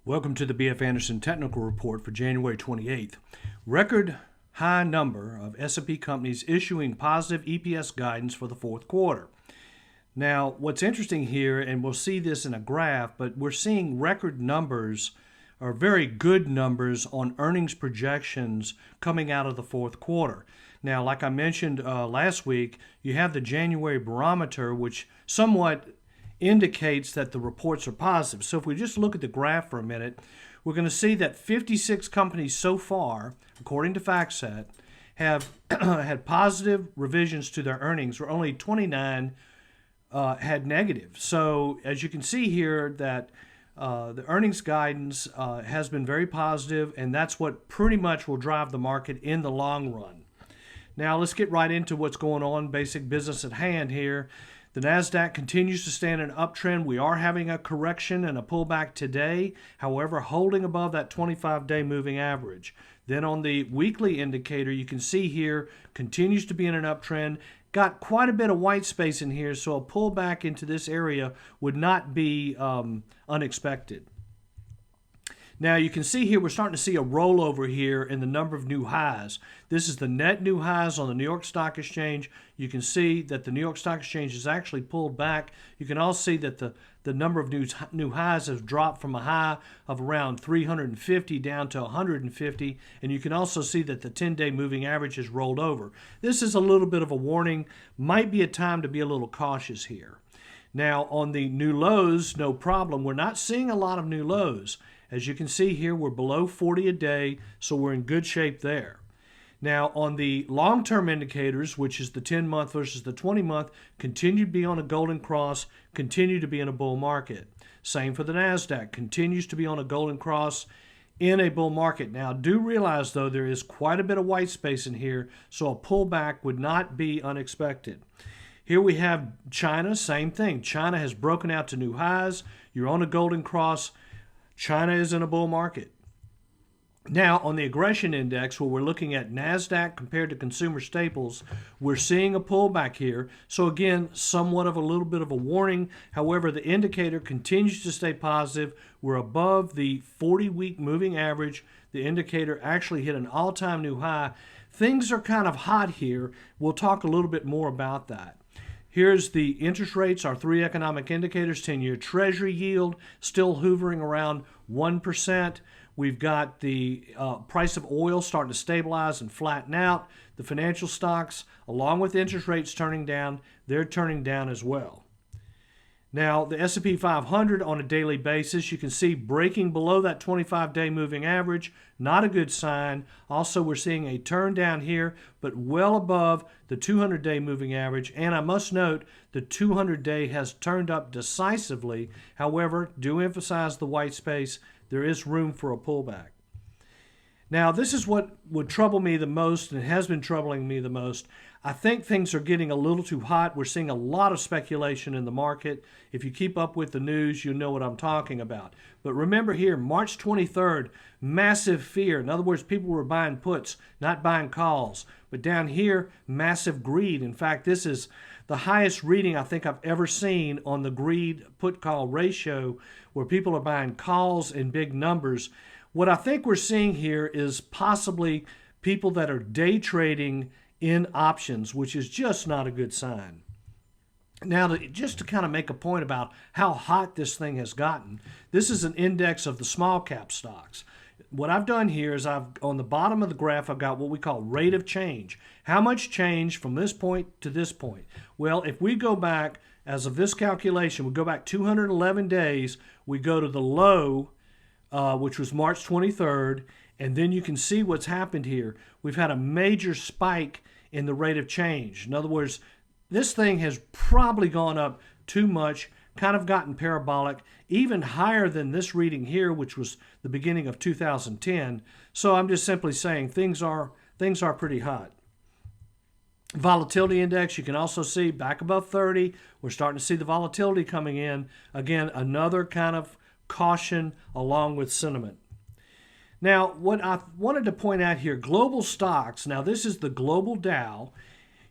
Welcome to the B.F. Anderson Technical Report for January 28th. Record high number of S&P companies issuing positive EPS guidance for the fourth quarter. Now, what's interesting here, and we'll see this in a graph, but we're seeing record numbers or very good numbers on earnings projections coming out of the fourth quarter. Now, like I mentioned last week, you have the January barometer, which somewhat indicates that the reports are positive. So if we just look at the graph for a minute, we're going to see that 56 companies so far, according to FactSet, have had positive revisions to their earnings, where only 29 had negative. So as you can see here, that the earnings guidance has been very positive, and that's what pretty much will drive the market in the long run. Now let's get right into what's going on, basic business at hand here. The Nasdaq continues to stand in an uptrend. We are having a correction and a pullback today, however, holding above that 25-day moving average. Then on the weekly indicator, you can see here, continues to be in an uptrend. Got quite a bit of white space in here, so a pullback into this area would not be unexpected. Now you can see here we're starting to see a rollover here in the number of new highs. This is the net new highs on the New York Stock Exchange. You can see that the New York Stock Exchange has actually pulled back. You can also see that the number of new highs has dropped from a high of around 350 down to 150. And you can also see that the 10-day moving average has rolled over. This is a little bit of a warning. Might be a time to be a little cautious here. Now on the new lows, no problem. We're not seeing a lot of new lows. As you can see here, we're below 40 a day, so we're in good shape there. Now, on the long-term indicators, which is the 10-month versus the 20-month, continue to be on a golden cross, continue to be in a bull market. Same for the Nasdaq, continues to be on a golden cross in a bull market. Now, do realize, though, there is quite a bit of white space in here, so a pullback would not be unexpected. Here we have China, same thing. China has broken out to new highs. You're on a golden cross. China is in a bull market. Now, on the aggression index, where we're looking at Nasdaq compared to consumer staples, we're seeing a pullback here. So again, somewhat of a little bit of a warning. However, the indicator continues to stay positive. We're above the 40-week moving average. The indicator actually hit an all-time new high. Things are kind of hot here. We'll talk a little bit more about that. Here's the interest rates, our three economic indicators. 10-year Treasury yield still hovering around 1%. We've got the price of oil starting to stabilize and flatten out. The financial stocks, along with interest rates turning down, they're turning down as well. Now, the S&P 500 on a daily basis, you can see breaking below that 25-day moving average. Not a good sign. Also, we're seeing a turn down here, but well above the 200-day moving average. And I must note, the 200-day has turned up decisively. However, do emphasize the white space. There is room for a pullback. Now, this is what would trouble me the most, and has been troubling me the most. I think things are getting a little too hot. We're seeing a lot of speculation in the market. If you keep up with the news, you know what I'm talking about. But remember here, March 23rd, massive fear. In other words, people were buying puts, not buying calls. But down here, massive greed. In fact, this is the highest reading I think I've ever seen on the greed put-call ratio, where people are buying calls in big numbers. What I think we're seeing here is possibly people that are day trading in options, which is just not a good sign. Now, just to kind of make a point about how hot this thing has gotten, this is an index of the small cap stocks. What I've done here is on the bottom of the graph, I've got what we call rate of change. How much change from this point to this point? Well, if we go back, as of this calculation, we go back 211 days, we go to the low, which was March 23rd, and then you can see what's happened here. We've had a major spike in the rate of change. In other words, this thing has probably gone up too much, kind of gotten parabolic, even higher than this reading here, which was the beginning of 2010. So I'm just simply saying things are pretty hot. Volatility index, you can also see back above 30. We're starting to see the volatility coming in. Again, another kind of caution along with sentiment. Now, what I wanted to point out here, global stocks, now this is the global Dow.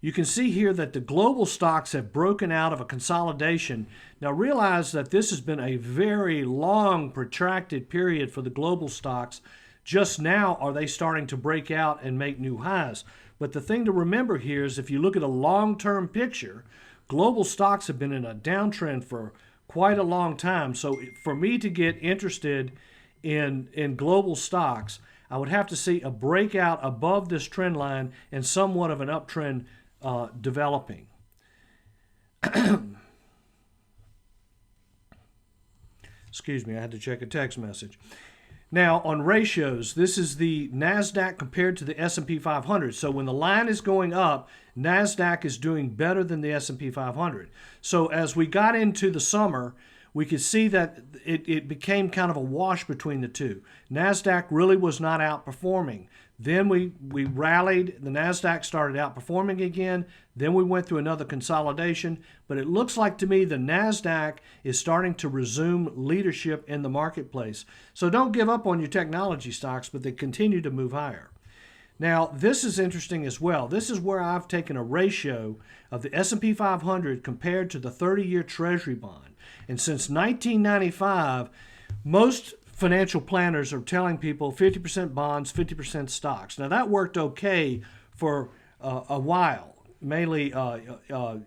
You can see here that the global stocks have broken out of a consolidation. Now realize that this has been a very long, protracted period for the global stocks. Just now are they starting to break out and make new highs. But the thing to remember here is if you look at a long-term picture, global stocks have been in a downtrend for quite a long time. So for me to get interested in global stocks, I would have to see a breakout above this trend line and somewhat of an uptrend developing. Excuse me, I had to check a text message. Now, on ratios, this is the Nasdaq compared to the S&P 500. So when the line is going up, Nasdaq is doing better than the S&P 500. So as we got into the summer, we could see that it became kind of a wash between the two. Nasdaq really was not outperforming. Then we rallied. The Nasdaq started outperforming again. Then we went through another consolidation. But it looks like to me the Nasdaq is starting to resume leadership in the marketplace. So don't give up on your technology stocks, but they continue to move higher. Now, this is interesting as well. This is where I've taken a ratio of the S&P 500 compared to the 30-year Treasury bond. And since 1995, most financial planners are telling people 50% bonds, 50% stocks. Now, that worked okay for a while, mainly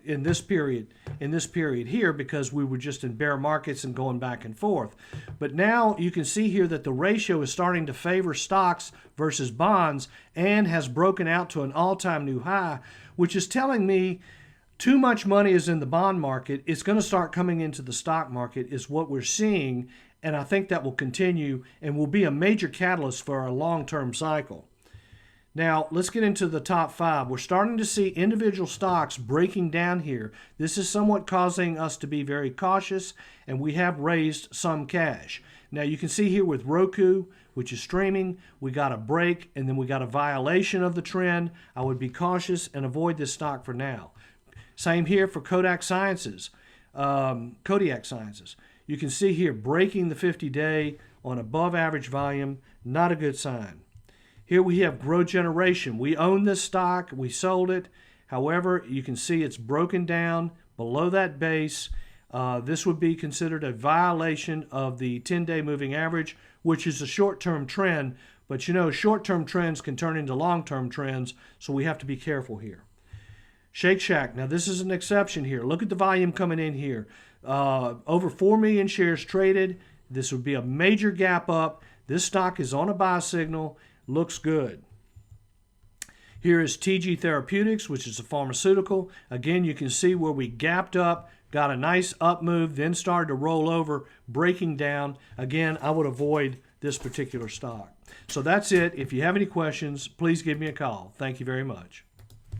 in this period here, because we were just in bear markets and going back and forth. But now you can see here that the ratio is starting to favor stocks versus bonds and has broken out to an all-time new high, which is telling me too much money is in the bond market. It's going to start coming into the stock market is what we're seeing, and I think that will continue and will be a major catalyst for our long-term cycle. Now, let's get into the top five. We're starting to see individual stocks breaking down here. This is somewhat causing us to be very cautious, and we have raised some cash. Now, you can see here with Roku, which is streaming, we got a break, and then we got a violation of the trend. I would be cautious and avoid this stock for now. Same here for Kodiak Sciences. You can see here breaking the 50-day on above average volume, not a good sign. Here we have Grow Generation. We own this stock, we sold it. However, you can see it's broken down below that base. This would be considered a violation of the 10-day moving average, which is a short-term trend. But you know, short-term trends can turn into long-term trends, so we have to be careful here. Shake Shack, now this is an exception here. Look at the volume coming in here. Over 4 million shares traded. This would be a major gap up. This stock is on a buy signal. Looks good. Here is TG Therapeutics, which is a pharmaceutical. Again, you can see where we gapped up, got a nice up move, then started to roll over, breaking down. Again, I would avoid this particular stock. So that's it. If you have any questions, please give me a call. Thank you very much.